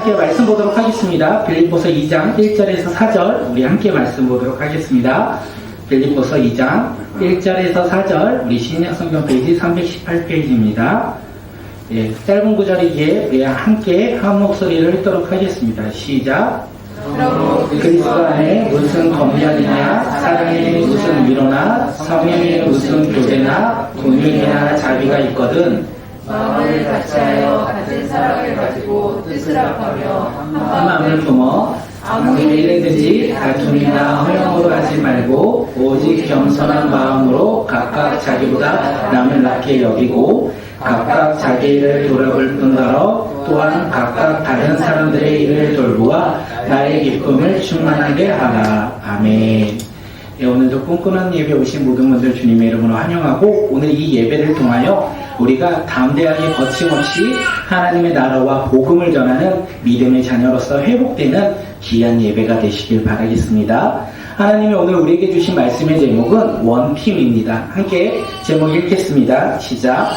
함께 말씀 보도록 하겠습니다. 빌립보서 2장 1절에서 4절 우리 함께 말씀 보도록 하겠습니다. 빌립보서 2장 1절에서 4절 우리 신약성경 페이지 318페이지입니다. 예, 짧은 구절이기에 우리 함께 한 목소리를 읽도록 하겠습니다. 시작. 그리스도 안에 무슨 검열이냐 사랑에 무슨 위로나 성령의 무슨 교제나 분명이나 자비가 있거든 마음을 같이하여 같은 사랑을 가지고 뜻을 합하며 한 마음을 품어 아무 일이든지 다툼이나 허영으로 하지 말고 오직 겸손한 마음으로 각각 자기보다 남을 낮게 여기고 각각 자기 일을 돌아볼 뿐더러 또한 각각 다른 사람들의 일을 돌보아 나의 기쁨을 충만하게 하라. 아멘. 예, 오늘도 꿈꾸는 예배 오신 모든 분들 주님의 이름으로 환영하고 오늘 이 예배를 통하여 우리가 담대하게 거침없이 하나님의 나라와 복음을 전하는 믿음의 자녀로서 회복되는 귀한 예배가 되시길 바라겠습니다. 하나님이 오늘 우리에게 주신 말씀의 제목은 원팀입니다. 함께 제목 읽겠습니다. 시작.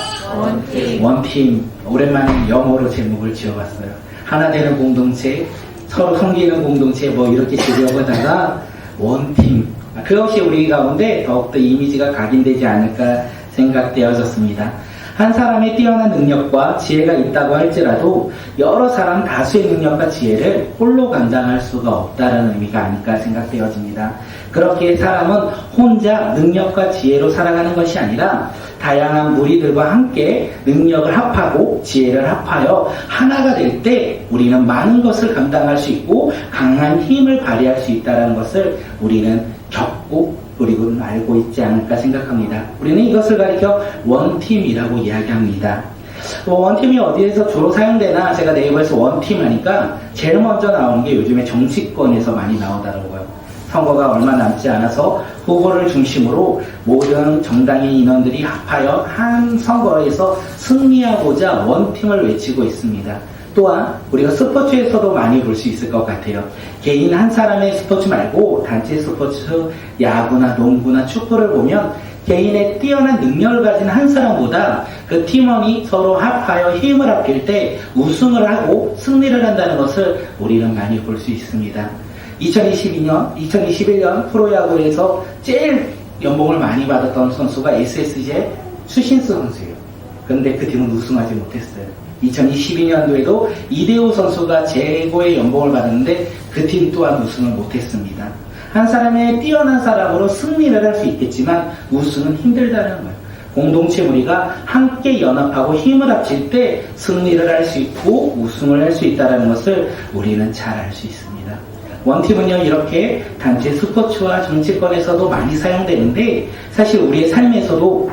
원팀. 오랜만에 영어로 제목을 지어봤어요. 하나 되는 공동체, 서로 섬기는 공동체 뭐 이렇게 지려보다가 원팀. 그것이 우리 가운데 더욱더 이미지가 각인되지 않을까 생각되어졌습니다. 한 사람의 뛰어난 능력과 지혜가 있다고 할지라도 여러 사람 다수의 능력과 지혜를 홀로 감당할 수가 없다는 의미가 아닐까 생각되어집니다. 그렇게 사람은 혼자 능력과 지혜로 살아가는 것이 아니라 다양한 무리들과 함께 능력을 합하고 지혜를 합하여 하나가 될 때 우리는 많은 것을 감당할 수 있고 강한 힘을 발휘할 수 있다는 것을 우리는 겪고 그리고 알고 있지 않을까 생각합니다. 우리는 이것을 가리켜 원팀이라고 이야기합니다. 원팀이 어디에서 주로 사용되나 제가 네이버에서 원팀 하니까 제일 먼저 나오는 게 요즘에 정치권에서 많이 나오더라고요. 선거가 얼마 남지 않아서 후보를 중심으로 모든 정당의 인원들이 합하여 한 선거에서 승리하고자 원팀을 외치고 있습니다. 또한 우리가 스포츠에서도 많이 볼 수 있을 것 같아요. 개인 한 사람의 스포츠 말고 단체 스포츠, 야구나 농구나 축구를 보면 개인의 뛰어난 능력을 가진 한 사람보다 그 팀원이 서로 합하여 힘을 합칠 때 우승을 하고 승리를 한다는 것을 우리는 많이 볼 수 있습니다. 2021년 프로야구에서 제일 연봉을 많이 받았던 선수가 SSG의 추신수 선수예요. 그런데 그 팀은 우승하지 못했어요. 2022년도에도 이대호 선수가 최고의 연봉을 받았는데 그 팀 또한 우승을 못했습니다. 한 사람의 뛰어난 사람으로 승리를 할 수 있겠지만 우승은 힘들다는 거예요. 공동체 무리가 함께 연합하고 힘을 합칠 때 승리를 할 수 있고 우승을 할 수 있다는 것을 우리는 잘 알 수 있습니다. 원팀은요 이렇게 단체 스포츠와 정치권에서도 많이 사용되는데 사실 우리의 삶에서도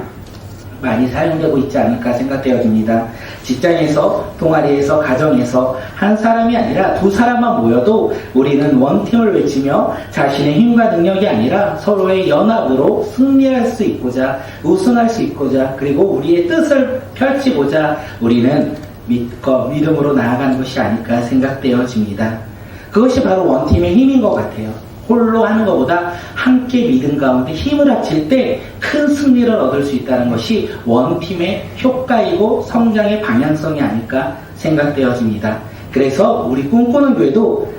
많이 사용되고 있지 않을까 생각되어집니다. 직장에서, 동아리에서, 가정에서 한 사람이 아니라 두 사람만 모여도 우리는 원팀을 외치며 자신의 힘과 능력이 아니라 서로의 연합으로 승리할 수 있고자 우승할 수 있고자 그리고 우리의 뜻을 펼치고자 우리는 믿음으로 나아가는 것이 아닐까 생각되어집니다. 그것이 바로 원팀의 힘인 것 같아요. 홀로 하는 것보다 함께 믿음 가운데 힘을 합칠 때 큰 승리를 얻을 수 있다는 것이 원팀의 효과이고 성장의 방향성이 아닐까 생각되어집니다. 그래서 우리 꿈꾸는 교회도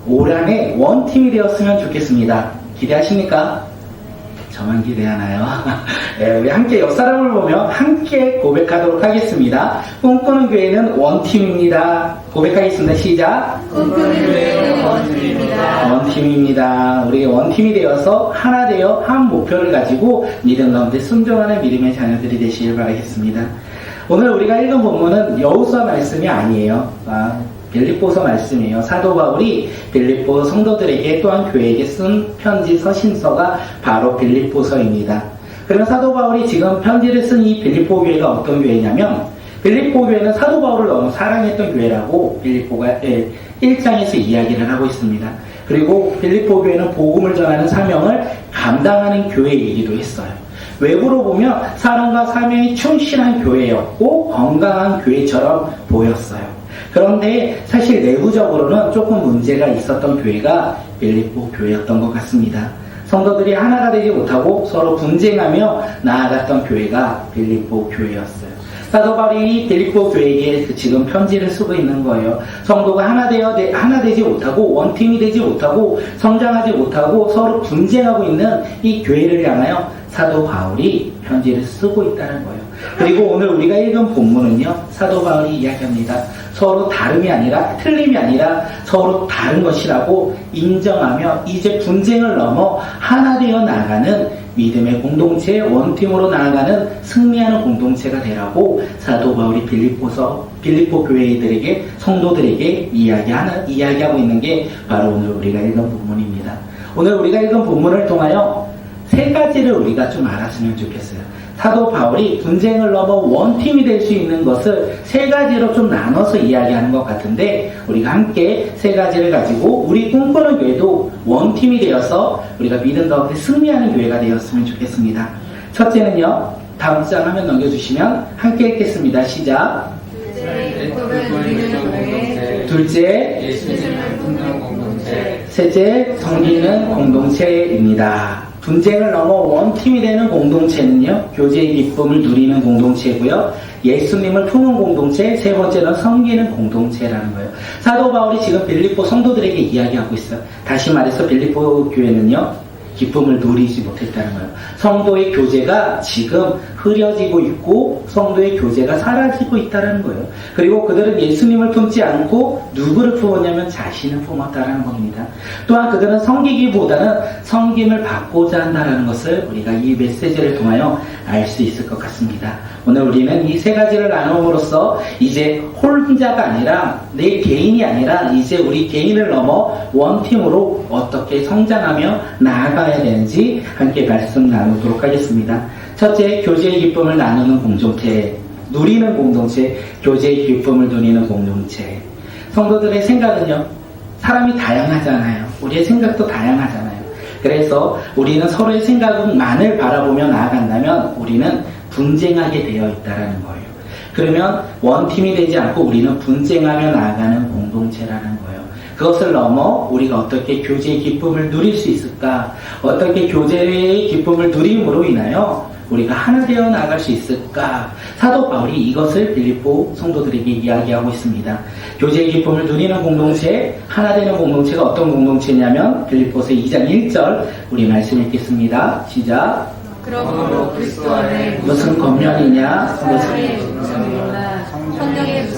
올 한해 원팀이 되었으면 좋겠습니다. 기대하십니까? 저만 기대하나요? 네, 우리 함께 옆 사람을 보며 함께 고백하도록 하겠습니다. 꿈꾸는 교회는 원팀입니다. 고백하겠습니다. 시작. 꿈꾸는 교회는 원팀입니다. 원팀입니다. 우리가 원팀이 되어서 하나 되어 한 목표를 가지고 믿음 가운데 순종하는 믿음의 자녀들이 되시길 바라겠습니다. 오늘 우리가 읽은 본문은 여호수아 말씀이 아니에요. 빌립보서 말씀이에요. 사도 바울이 빌립보 성도들에게 또한 교회에게 쓴 편지 서신서가 바로 빌립보서입니다. 그러면 사도 바울이 지금 편지를 쓴 이 빌립보 교회가 어떤 교회냐면 빌립보 교회는 사도 바울을 너무 사랑했던 교회라고 빌립보가 1장에서 이야기를 하고 있습니다. 그리고 빌립보 교회는 복음을 전하는 사명을 감당하는 교회이기도 했어요. 외부로 보면 사랑과 사명이 충실한 교회였고 건강한 교회처럼 보였어요. 그런데 사실 내부적으로는 조금 문제가 있었던 교회가 빌립보 교회였던 것 같습니다. 성도들이 하나가 되지 못하고 서로 분쟁하며 나아갔던 교회가 빌립보 교회였어요. 사도 바울이 빌립보 교회에게 지금 편지를 쓰고 있는 거예요. 성도가 하나 되지 못하고 원팀이 되지 못하고 성장하지 못하고 서로 분쟁하고 있는 이 교회를 향하여 사도 바울이 편지를 쓰고 있다는 거예요. 그리고 오늘 우리가 읽은 본문은요, 사도 바울이 이야기합니다. 서로 다름이 아니라 틀림이 아니라 서로 다른 것이라고 인정하며 이제 분쟁을 넘어 하나 되어 나아가는 믿음의 공동체, 원팀으로 나아가는 승리하는 공동체가 되라고 사도 바울이 빌립보 교회들에게, 성도들에게 이야기하고 있는 게 바로 오늘 우리가 읽은 본문입니다. 오늘 우리가 읽은 본문을 통하여 세 가지를 우리가 좀 알았으면 좋겠어요. 사도 바울이 분쟁을 넘어 원팀이 될 수 있는 것을 세 가지로 좀 나눠서 이야기하는 것 같은데, 우리가 함께 세 가지를 가지고 우리 꿈꾸는 교회도 원팀이 되어서 우리가 믿음 가운데 승리하는 교회가 되었으면 좋겠습니다. 첫째는요, 다음 장 화면 넘겨주시면 함께 읽겠습니다. 시작. 둘째, 예수님을 품는 공동체. 셋째, 섬기는 공동체입니다. 분쟁을 넘어 원팀이 되는 공동체는요, 교제의 기쁨을 누리는 공동체고요, 예수님을 품은 공동체, 세 번째는 섬기는 공동체라는 거예요. 사도 바울이 지금 빌립보 성도들에게 이야기하고 있어요. 다시 말해서 빌립보 교회는요, 기쁨을 누리지 못했다는 거예요. 성도의 교제가 지금 흐려지고 있고 성도의 교제가 사라지고 있다는 거예요. 그리고 그들은 예수님을 품지 않고 누구를 품었냐면 자신을 품었다는 겁니다. 또한 그들은 섬기기보다는 섬김을 받고자 한다는 것을 우리가 이 메시지를 통하여 알 수 있을 것 같습니다. 오늘 우리는 이 세 가지를 나눔으로써 이제 혼자가 아니라 내 개인이 아니라 이제 우리 개인을 넘어 원팀으로 어떻게 성장하며 나아가야 되는지 함께 말씀 나누도록 하겠습니다. 첫째, 교제의 기쁨을 나누는 공동체, 누리는 공동체, 교제의 기쁨을 누리는 공동체. 성도들의 생각은요, 사람이 다양하잖아요. 우리의 생각도 다양하잖아요. 그래서 우리는 서로의 생각만을 바라보며 나아간다면 우리는 분쟁하게 되어 있다는 거예요. 그러면 원팀이 되지 않고 우리는 분쟁하며 나아가는 공동체라는 거예요. 그것을 넘어 우리가 어떻게 교제의 기쁨을 누릴 수 있을까? 어떻게 교제의 기쁨을 누림으로 인하여 우리가 하나 되어 나아갈 수 있을까? 사도 바울이 이것을 빌립보 성도들에게 이야기하고 있습니다. 교제의 기쁨을 누리는 공동체, 하나 되는 공동체가 어떤 공동체냐면 빌립보서 2장 1절 우리 말씀 읽겠습니다. 시작. 그러므로 그리스도 안에 무슨 권면이냐,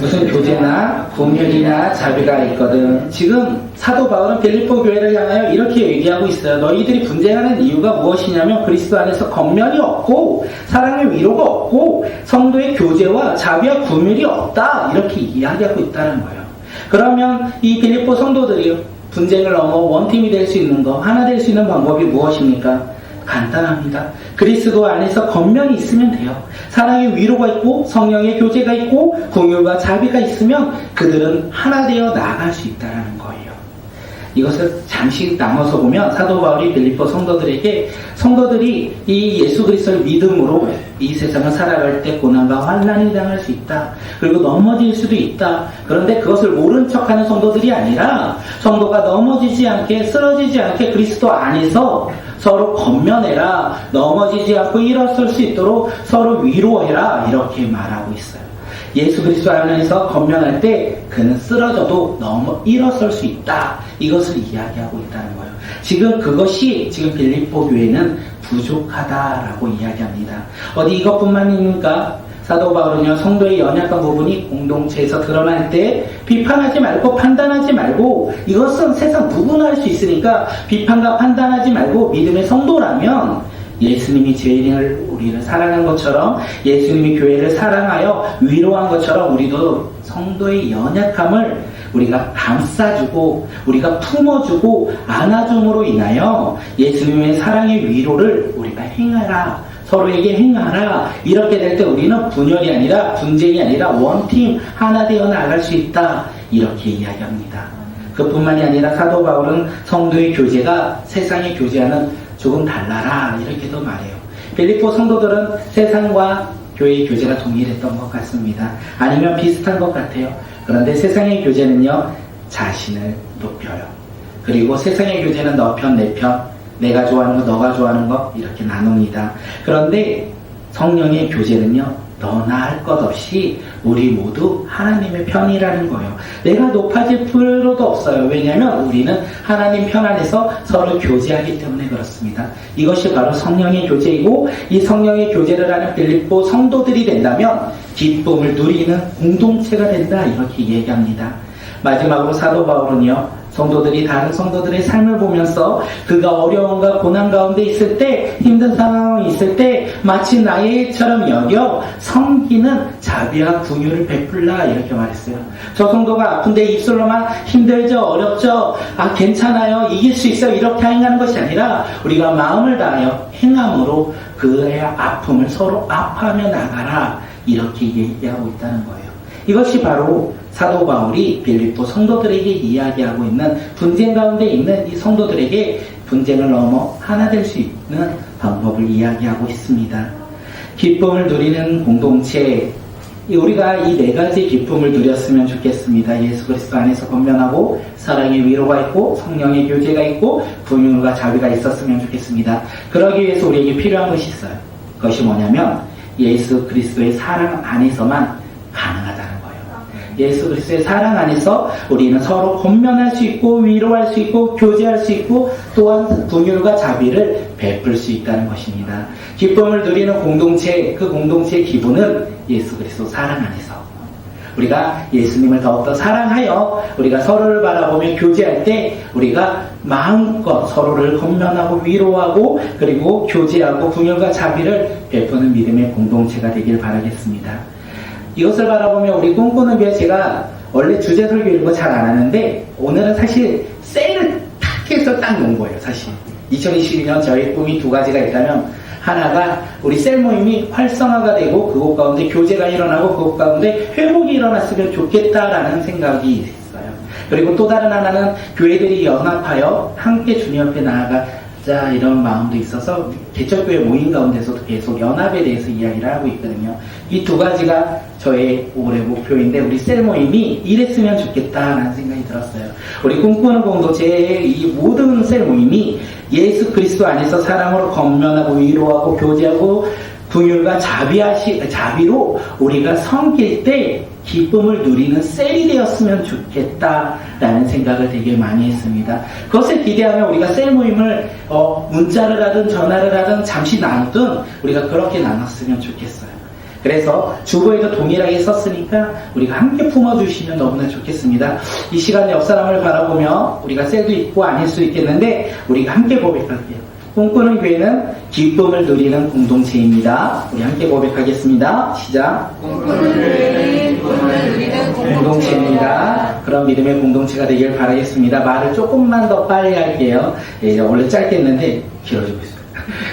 무슨 교제나 공연이나 자비가 있거든. 지금 사도 바울은 빌립보 교회를 향하여 이렇게 얘기하고 있어요. 너희들이 분쟁하는 이유가 무엇이냐면 그리스도 안에서 권면이 없고 사랑의 위로가 없고 성도의 교제와 자비와 구별이 없다, 이렇게 이야기하고 있다는 거예요. 그러면 이 빌립보 성도들이 분쟁을 넘어 원팀이 될 수 있는 거, 하나 될 수 있는 방법이 무엇입니까? 간단합니다. 그리스도 안에서 권면이 있으면 돼요. 사랑의 위로가 있고 성령의 교제가 있고 공유와 자비가 있으면 그들은 하나 되어 나아갈 수 있다는 거예요. 이것을 잠시 나눠서 보면 사도 바울이 빌립보 성도들에게, 성도들이 이 예수 그리스도를 믿음으로 이 세상을 살아갈 때 고난과 환난이 당할 수 있다. 그리고 넘어질 수도 있다. 그런데 그것을 모른 척하는 성도들이 아니라 성도가 넘어지지 않게, 쓰러지지 않게 그리스도 안에서 서로 권면해라. 넘어지지 않고 일어설 수 있도록 서로 위로해라. 이렇게 말하고 있어요. 예수 그리스도 안에서 권면할 때 그는 쓰러져도 일어설 수 있다. 이것을 이야기하고 있다는 거예요. 지금 그것이 지금 빌립보 교회는 부족하다라고 이야기합니다. 어디 이것뿐만입니까? 사도 바울은요, 성도의 연약한 부분이 공동체에서 드러날 때 비판하지 말고 판단하지 말고, 이것은 세상 누구나 할 수 있으니까 비판과 판단하지 말고 믿음의 성도라면 예수님이 죄인을 우리를 사랑한 것처럼, 예수님이 교회를 사랑하여 위로한 것처럼 우리도 성도의 연약함을 우리가 감싸주고 우리가 품어주고 안아줌으로 인하여 예수님의 사랑의 위로를 우리가 행하라, 서로에게 행하라. 이렇게 될 때 우리는 분열이 아니라 분쟁이 아니라 원팀 하나 되어 나갈 수 있다, 이렇게 이야기합니다. 그뿐만이 아니라 사도 바울은 성도의 교제가 세상의 교제와는 조금 달라라, 이렇게도 말해요. 빌립보 성도들은 세상과 교회의 교제가 동일했던 것 같습니다. 아니면 비슷한 것 같아요. 그런데 세상의 교제는요, 자신을 높여요. 그리고 세상의 교제는 너 편, 내 편, 내가 좋아하는 거, 너가 좋아하는 거, 이렇게 나눕니다. 그런데 성령의 교제는요, 너나 할 것 없이 우리 모두 하나님의 편이라는 거예요. 내가 높아질 필요도 없어요. 왜냐하면 우리는 하나님 편 안에서 서로 교제하기 때문에 그렇습니다. 이것이 바로 성령의 교제이고, 이 성령의 교제를 하는 빌립보 성도들이 된다면 기쁨을 누리는 공동체가 된다, 이렇게 얘기합니다. 마지막으로 사도 바울은요, 성도들이 다른 성도들의 삶을 보면서 그가 어려움과 고난 가운데 있을 때, 힘든 상황이 있을 때 마치 나의 일처럼 여겨 섬기는 자비와 긍휼을 베풀라, 이렇게 말했어요. 저 성도가 아픈데 입술로만 힘들죠, 어렵죠, 괜찮아요, 이길 수 있어요, 이렇게 행하는 것이 아니라 우리가 마음을 다하여 행함으로 그의 아픔을 서로 아파하며 나가라, 이렇게 얘기하고 있다는 거예요. 이것이 바로 사도 바울이 빌립보 성도들에게 이야기하고 있는, 분쟁 가운데 있는 이 성도들에게 분쟁을 넘어 하나 될 수 있는 방법을 이야기하고 있습니다. 기쁨을 누리는 공동체, 우리가 이 네 가지 기쁨을 누렸으면 좋겠습니다. 예수 그리스도 안에서 건면하고 사랑의 위로가 있고 성령의 교제가 있고 긍휼과 자비가 있었으면 좋겠습니다. 그러기 위해서 우리에게 필요한 것이 있어요. 그것이 뭐냐면 예수 그리스도의 사랑 안에서만 가능하다는 거예요. 예수 그리스도의 사랑 안에서 우리는 서로 권면할 수 있고 위로할 수 있고 교제할 수 있고 또한 긍휼과 자비를 베풀 수 있다는 것입니다. 기쁨을 누리는 공동체, 그 공동체의 기분은 예수 그리스도 사랑 안에서 우리가 예수님을 더욱더 사랑하여 우리가 서로를 바라보며 교제할 때 우리가 마음껏 서로를 권면하고 위로하고 그리고 교제하고 긍휼과 자비를 베푸는 믿음의 공동체가 되길 바라겠습니다. 이것을 바라보며 우리 꿈꾸는 교회, 제가 원래 주제 설교 이런 거 잘 안 하는데 오늘은 사실 세일을 탁 해서 딱 놓은 거예요. 사실 2022년 저희 꿈이 두 가지가 있다면, 하나가 우리 셀 모임이 활성화가 되고 그곳 가운데 교제가 일어나고 그곳 가운데 회복이 일어났으면 좋겠다라는 생각이 있어요. 그리고 또 다른 하나는 교회들이 연합하여 함께 주님 앞에 나아가자, 이런 마음도 있어서 개척교회 모임 가운데서도 계속 연합에 대해서 이야기를 하고 있거든요. 이 두 가지가 저의 올해 목표인데 우리 셀 모임이 이랬으면 좋겠다라는 생각이 들었어요. 우리 꿈꾸는 공동체의 이 모든 셀 모임이 예수 그리스도 안에서 사랑으로 권면하고 위로하고 교제하고 긍휼과 자비로 우리가 섬길 때 기쁨을 누리는 셀이 되었으면 좋겠다라는 생각을 되게 많이 했습니다. 그것을 기대하며 우리가 셀 모임을 문자를 하든 전화를 하든 잠시 나누든 우리가 그렇게 나눴으면 좋겠어요. 그래서 주보에도 동일하게 썼으니까 우리가 함께 품어주시면 너무나 좋겠습니다. 이 시간에 옆 사람을 바라보며 우리가 셀도 있고 아닐 수 있겠는데 우리가 함께 고백할게요. 꿈꾸는 교회는 기쁨을 누리는 공동체입니다. 우리 함께 고백하겠습니다. 시작. 꿈꾸는 교회는 기쁨을 누리는 공동체입니다. 그런 믿음의 공동체가 되길 바라겠습니다. 말을 조금만 더 빨리 할게요. 원래 짧게 했는데 길어지고 있어요.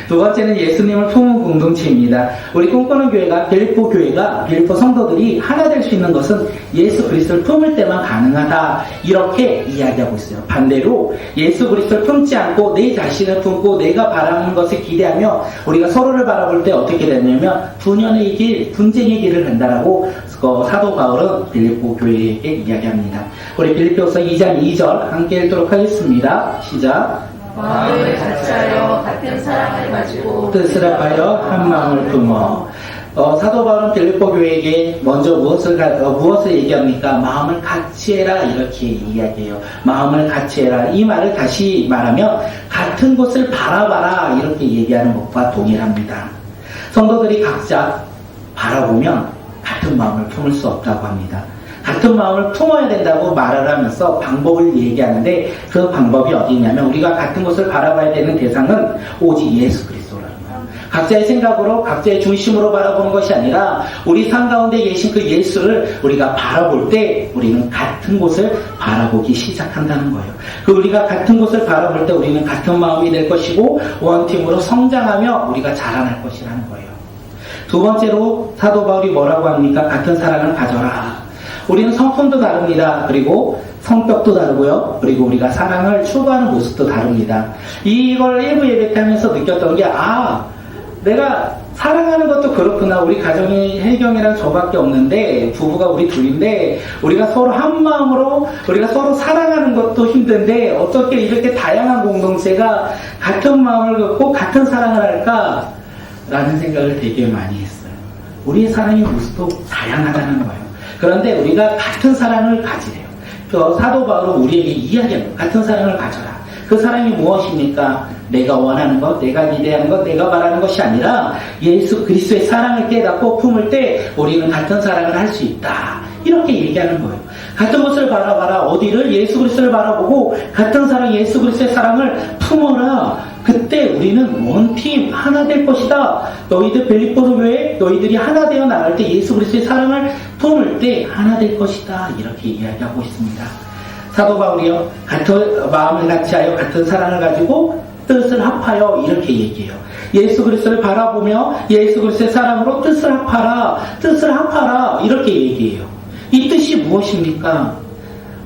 두 번째는 예수님을 품은 공동체입니다. 우리 꿈꾸는 교회가, 빌립보 교회가, 빌립보 성도들이 하나 될 수 있는 것은 예수 그리스도를 품을 때만 가능하다, 이렇게 이야기하고 있어요. 반대로 예수 그리스도를 품지 않고 내 자신을 품고 내가 바라는 것을 기대하며 우리가 서로를 바라볼 때 어떻게 되냐면 분열의 길, 분쟁의 길을 간다라고 사도 바울은 빌립보 교회에게 이야기합니다. 우리 빌립보서 2장 2절 함께 읽도록 하겠습니다. 시작. 마음을 같이하여 같은 사랑을 가지고 뜻을 합하여 한 마음을 품어. 사도 바울은 빌립보 교회에게 먼저 무엇을 얘기합니까? 마음을 같이 해라, 이렇게 이야기해요. 마음을 같이 해라. 이 말을 다시 말하면 같은 곳을 바라봐라, 이렇게 얘기하는 것과 동일합니다. 성도들이 각자 바라보면 같은 마음을 품을 수 없다고 합니다. 같은 마음을 품어야 된다고 말을 하면서 방법을 얘기하는데 그 방법이 어디 있냐면 우리가 같은 곳을 바라봐야 되는 대상은 오직 예수 그리스도라는 거예요. 각자의 생각으로 각자의 중심으로 바라보는 것이 아니라 우리 삶 가운데 계신 그 예수를 우리가 바라볼 때 우리는 같은 곳을 바라보기 시작한다는 거예요. 그 우리가 같은 곳을 바라볼 때 우리는 같은 마음이 될 것이고 원팀으로 성장하며 우리가 자라날 것이라는 거예요. 두 번째로 사도 바울이 뭐라고 합니까? 같은 사랑을 가져라. 우리는 성품도 다릅니다. 그리고 성격도 다르고요. 그리고 우리가 사랑을 추구하는 모습도 다릅니다. 이걸 일부 예배 때 하면서 느꼈던 게, 내가 사랑하는 것도 그렇구나. 우리 가정이 혜경이랑 저밖에 없는데, 부부가 우리 둘인데, 우리가 서로 한 마음으로, 우리가 서로 사랑하는 것도 힘든데, 어떻게 이렇게 다양한 공동체가 같은 마음을 갖고 같은 사랑을 할까? 라는 생각을 되게 많이 했어요. 우리의 사랑의 모습도 다양하다는 거예요. 그런데 우리가 같은 사랑을 가지래요. 사도 바울은 우리에게 이야기하는 거예요. 같은 사랑을 가져라. 그 사랑이 무엇입니까? 내가 원하는 것, 내가 기대하는 것, 내가 바라는 것이 아니라 예수 그리스도의 사랑을 깨닫고 품을 때 우리는 같은 사랑을 할 수 있다. 이렇게 얘기하는 거예요. 같은 것을 바라봐라. 어디를? 예수 그리스도를 바라보고 같은 사랑, 예수 그리스도의 사랑을 품어라. 그때 우리는 원팀 하나 될 것이다. 너희들 빌립보 교회 너희들이 하나 되어 나갈 때 예수 그리스도의 사랑을 품을 때 하나 될 것이다. 이렇게 이야기하고 있습니다. 사도 바울이요, 같은 마음을 같이하여 같은 사랑을 가지고 뜻을 합하여 이렇게 얘기해요. 예수 그리스도를 바라보며 예수 그리스도의 사랑으로 뜻을 합하라 이렇게 얘기해요. 이 뜻이 무엇입니까?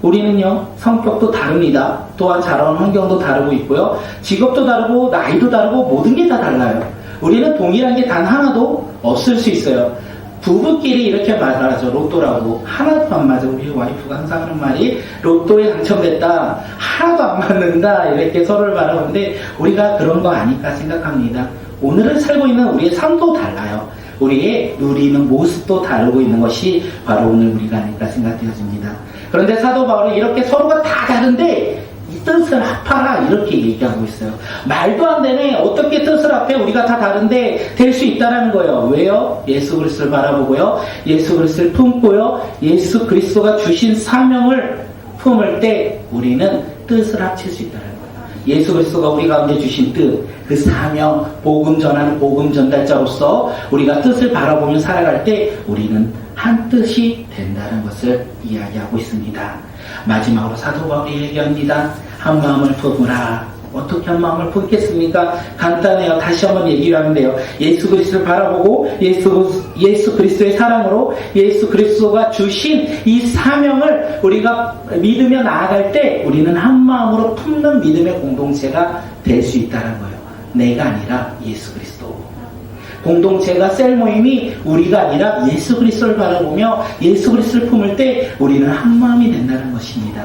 우리는요, 성격도 다릅니다. 또한 자라온 환경도 다르고 있고요, 직업도 다르고 나이도 다르고 모든 게 다 달라요. 우리는 동일한 게 단 하나도 없을 수 있어요. 부부끼리 이렇게 말하죠. 로또라고. 하나도 안 맞아. 우리 와이프가 항상 하는 말이 로또에 당첨됐다. 하나도 안 맞는다. 이렇게 서로를 바라보는데 우리가 그런 거 아닐까 생각합니다. 오늘을 살고 있는 우리의 삶도 달라요. 우리의 누리는 모습도 다르고 있는 것이 바로 오늘 우리가 아닐까 생각되어집니다. 그런데 사도 바울은 이렇게 서로가 다 다른데 이 뜻을 합하라 이렇게 얘기하고 있어요. 말도 안 되네. 어떻게 뜻을 합해? 우리가 다 다른데 될 수 있다는 거예요. 왜요? 예수 그리스도를 바라보고요, 예수 그리스도를 품고요, 예수 그리스도가 주신 사명을 품을 때 우리는 뜻을 합칠 수 있다는 거예요. 예수 그리스도가 우리 가운데 주신 뜻, 그 사명, 복음 전하는 복음 전달자로서 우리가 뜻을 바라보며 살아갈 때 우리는 한 뜻이 된다는 것을 이야기하고 있습니다. 마지막으로 사도 바울이 얘기합니다. 한 마음을 품으라. 어떻게 한 마음을 품겠습니까? 간단해요. 다시 한번 얘기를 하는데요. 예수 그리스도를 바라보고 예수 그리스도의 사랑으로 예수 그리스도가 주신 이 사명을 우리가 믿으며 나아갈 때 우리는 한 마음으로 품는 믿음의 공동체가 될 수 있다는 거예요. 내가 아니라 예수 그리스도. 공동체가 셀 모임이 우리가 아니라 예수 그리스도를 바라보며 예수 그리스도를 품을 때 우리는 한 마음이 된다는 것입니다.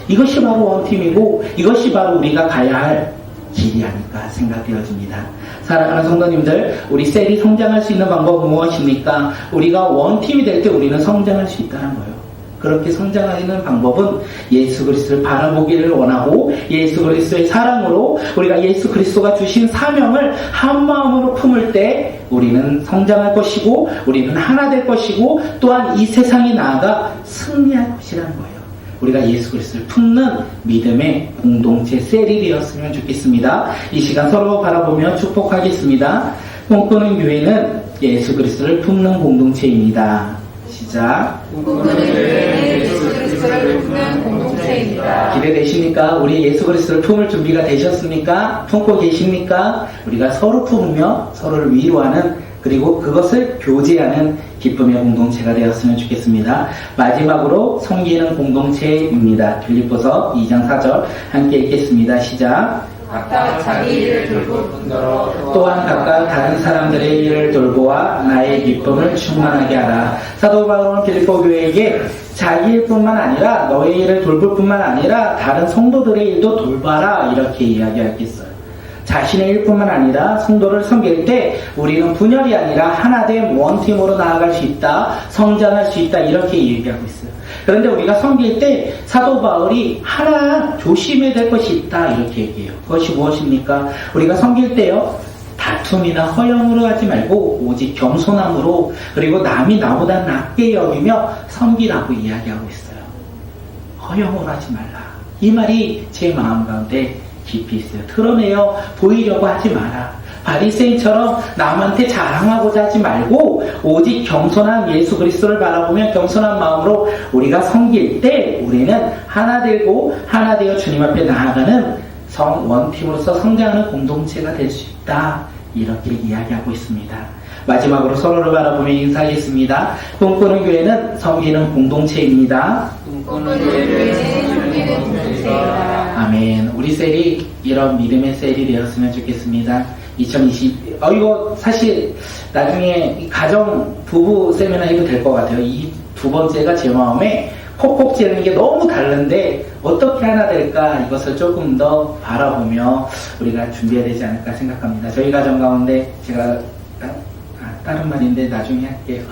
이것이 바로 원팀이고 이것이 바로 우리가 가야 할 길이 아닐까 생각되어집니다. 사랑하는 성도님들, 우리 셀이 성장할 수 있는 방법은 무엇입니까? 우리가 원팀이 될 때 우리는 성장할 수 있다는 거예요. 그렇게 성장하는 방법은 예수 그리스도를 바라보기를 원하고 예수 그리스도의 사랑으로 우리가 예수 그리스도가 주신 사명을 한 마음으로 품을 때 우리는 성장할 것이고 우리는 하나 될 것이고 또한 이 세상에 나아가 승리할 것이라는 거예요. 우리가 예수 그리스도를 품는 믿음의 공동체 셀이 되었으면 좋겠습니다. 이 시간 서로 바라보며 축복하겠습니다. 꿈꾸는 교회는 예수 그리스도를 품는 공동체입니다. 시작. 꿈꾸는 교회는 예수 그리스도를 품는 공동체입니다. 기대되십니까? 우리 예수 그리스도를 품을 준비가 되셨습니까? 품고 계십니까? 우리가 서로 품으며 서로를 위로하는 그리고 그것을 교제하는 기쁨의 공동체가 되었으면 좋겠습니다. 마지막으로 섬기는 공동체입니다. 빌립보서 2장 4절 함께 읽겠습니다. 시작. 각각 자기 일을 돌볼 뿐더러 또한 각각 다른 사람들의 일을 돌보아 나의 기쁨을 충만하게 하라. 사도 바울은 빌립보 교회에게 자기 일뿐만 아니라 너의 일을 돌볼 뿐만 아니라 다른 성도들의 일도 돌봐라 이렇게 이야기하겠어요. 자신의 일뿐만 아니라 성도를 섬길 때 우리는 분열이 아니라 하나된 원팀으로 나아갈 수 있다, 성장할 수 있다 이렇게 얘기하고 있어요. 그런데 우리가 섬길 때 사도 바울이 하나 조심해야 될 것이 있다 이렇게 얘기해요. 그것이 무엇입니까? 우리가 섬길 때요, 다툼이나 허영으로 하지 말고 오직 겸손함으로 그리고 남이 나보다 낫게 여기며 섬기라고 이야기하고 있어요. 허영으로 하지 말라. 이 말이 제 마음 가운데 깊이 있어요. 드러내어 보이려고 하지 마라. 바리새인처럼 남한테 자랑하고자 하지 말고 오직 겸손한 예수 그리스도를 바라보며 겸손한 마음으로 우리가 섬길 때 우리는 하나 되고 하나 되어 주님 앞에 나아가는 원팀으로서 성장하는 공동체가 될 수 있다 이렇게 이야기하고 있습니다. 마지막으로 서로를 바라보며 인사하겠습니다. 꿈꾸는 교회는 섬기는 공동체입니다. 꿈꾸는 교회는 섬기는 공동체입니다. 아멘. 우리 셀이 이런 믿음의 셀이 되었으면 좋겠습니다. 2020, 이거 사실 나중에 가정 부부 세미나 해도 될 것 같아요. 이 두 번째가 제 마음에 콕콕 찌르는 게 너무 다른데 어떻게 하나 될까 이것을 조금 더 바라보며 우리가 준비해야 되지 않을까 생각합니다. 저희 가정 가운데 제가 다른 말인데 나중에 할게요.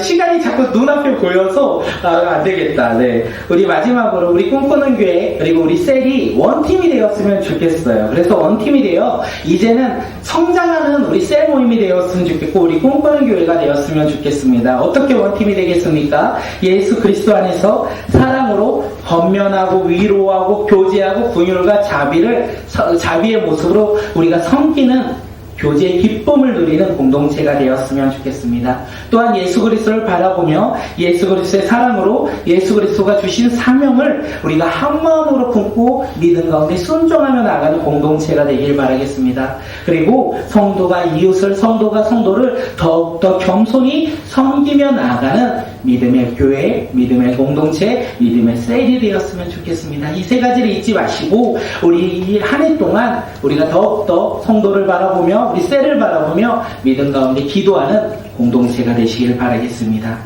시간이 자꾸 눈앞에 보여서 안 되겠다. 네. 우리 마지막으로 우리 꿈꾸는 교회 그리고 우리 셀이 원팀이 되었으면 좋겠어요. 그래서 원팀이 되어 이제는 성장하는 우리 셀 모임이 되었으면 좋겠고 우리 꿈꾸는 교회가 되었으면 좋겠습니다. 어떻게 원팀이 되겠습니까? 예수 그리스도 안에서 사랑으로 권면하고 위로하고 교제하고 분율과 자비의 모습으로 우리가 섬기는 교제의 기쁨을 누리는 공동체가 되었으면 좋겠습니다. 또한 예수 그리스도를 바라보며 예수 그리스도의 사랑으로 예수 그리스도가 주신 사명을 우리가 한 마음으로 품고 믿음 가운데 순종하며 나가는 공동체가 되길 바라겠습니다. 그리고 성도가 이웃을, 성도가 성도를 더욱더 겸손히 섬기며 나가는 믿음의 교회, 믿음의 공동체, 믿음의 셀이 되었으면 좋겠습니다. 이 세 가지를 잊지 마시고 우리 이 한 해 동안 우리가 더욱더 성도를 바라보며 우리 셀을 바라보며 믿음 가운데 기도하는 공동체가 되시길 바라겠습니다.